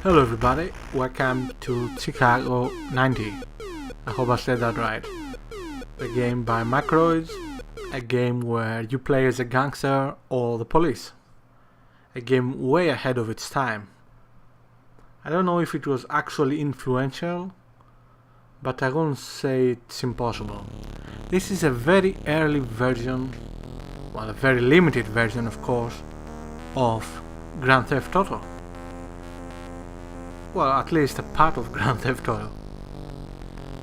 Hello everybody, welcome to Chicago 90. I hope I said that right. A game by Macroids, a game where you play as a gangster or the police. A game way ahead of its time. I don't know if it was actually influential, but I won't say it's impossible. This is a very early version, well, a very limited version of course, of Grand Theft Auto. Well, at least a part of Grand Theft Auto.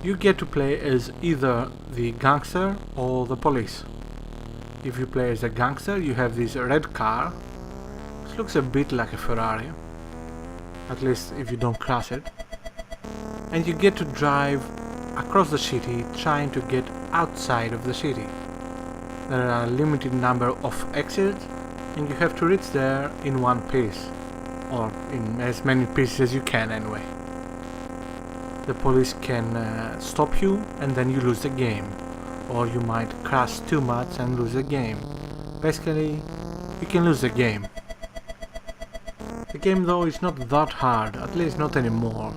You get to play as either the gangster or the police. If you play as a gangster, you have this red car, which looks a bit like a Ferrari, at least if you don't crash it, and you get to drive across the city trying to get outside of the city. There are a limited number of exits and you have to reach there in one piece, or in as many pieces as you can anyway. The police can stop you and then you lose the game, or you might crash too much and lose the game. Basically, you can lose the game. The game though is not that hard, at least not anymore.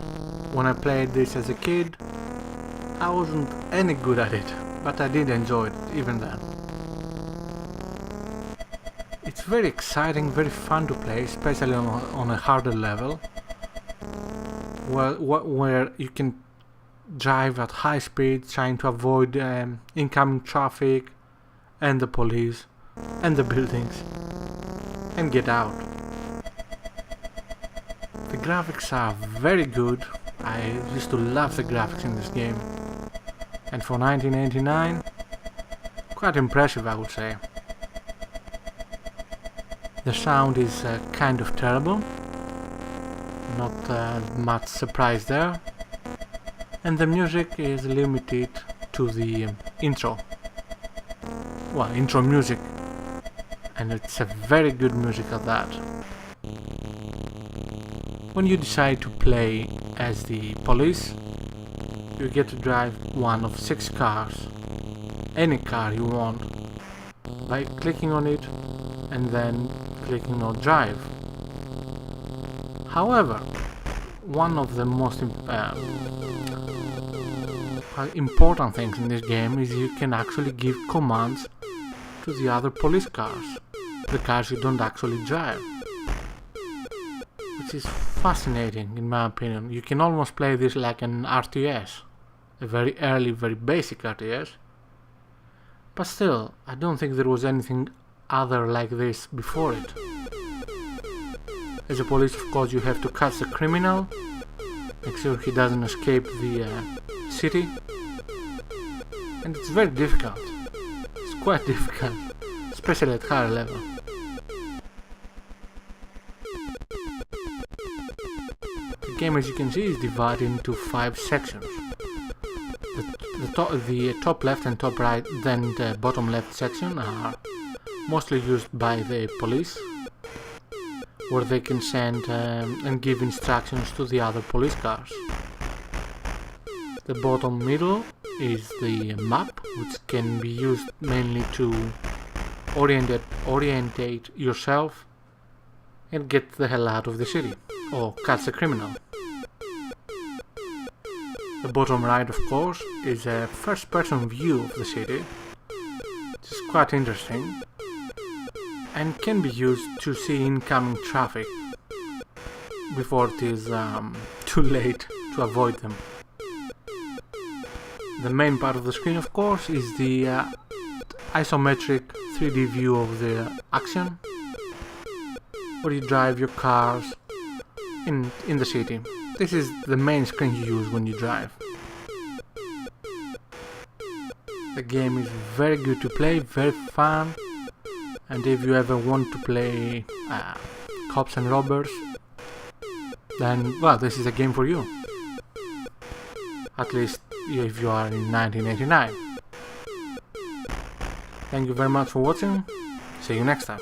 When I played this as a kid, I wasn't any good at it, but I did enjoy it even then. It's very exciting, very fun to play, especially on a harder level, where you can drive at high speed trying to avoid incoming traffic and the police and the buildings and get out. The graphics are very good. I used to love the graphics in this game, and for 1989, quite impressive I would say. The sound is kind of terrible, not much surprise there, and the music is limited to the intro. Well, intro music, and it's a very good music at that. When you decide to play as the police, you get to drive one of 6 cars, any car you want, by clicking on it and then clicking on drive. However, one of the most important things in this game is you can actually give commands to the other police cars, the cars you don't actually drive, which is fascinating in my opinion. You can almost play this like an RTS, a very early, very basic RTS, but still, I don't think there was anything other like this before it. As a police, of course, you have to catch the criminal, make sure he doesn't escape the city, and it's very difficult. It's quite difficult, especially at higher level. The game, as you can see, is divided into 5 sections. The top left and top right, then the bottom left section are mostly used by the police, where they can send and give instructions to the other police cars. The bottom middle is the map, which can be used mainly to orientate yourself and get the hell out of the city, or catch the criminal. The bottom right, of course, is a first-person view of the city, which is quite interesting, and can be used to see incoming traffic before it is too late to avoid them. The main part of the screen, of course, is the isometric 3D view of the action, where you drive your cars in the city. This is the main screen you use when you drive. The game is very good to play, very fun, and if you ever want to play cops and robbers, then, well, this is a game for you. At least if you are in 1989. Thank you very much for watching. See you next time.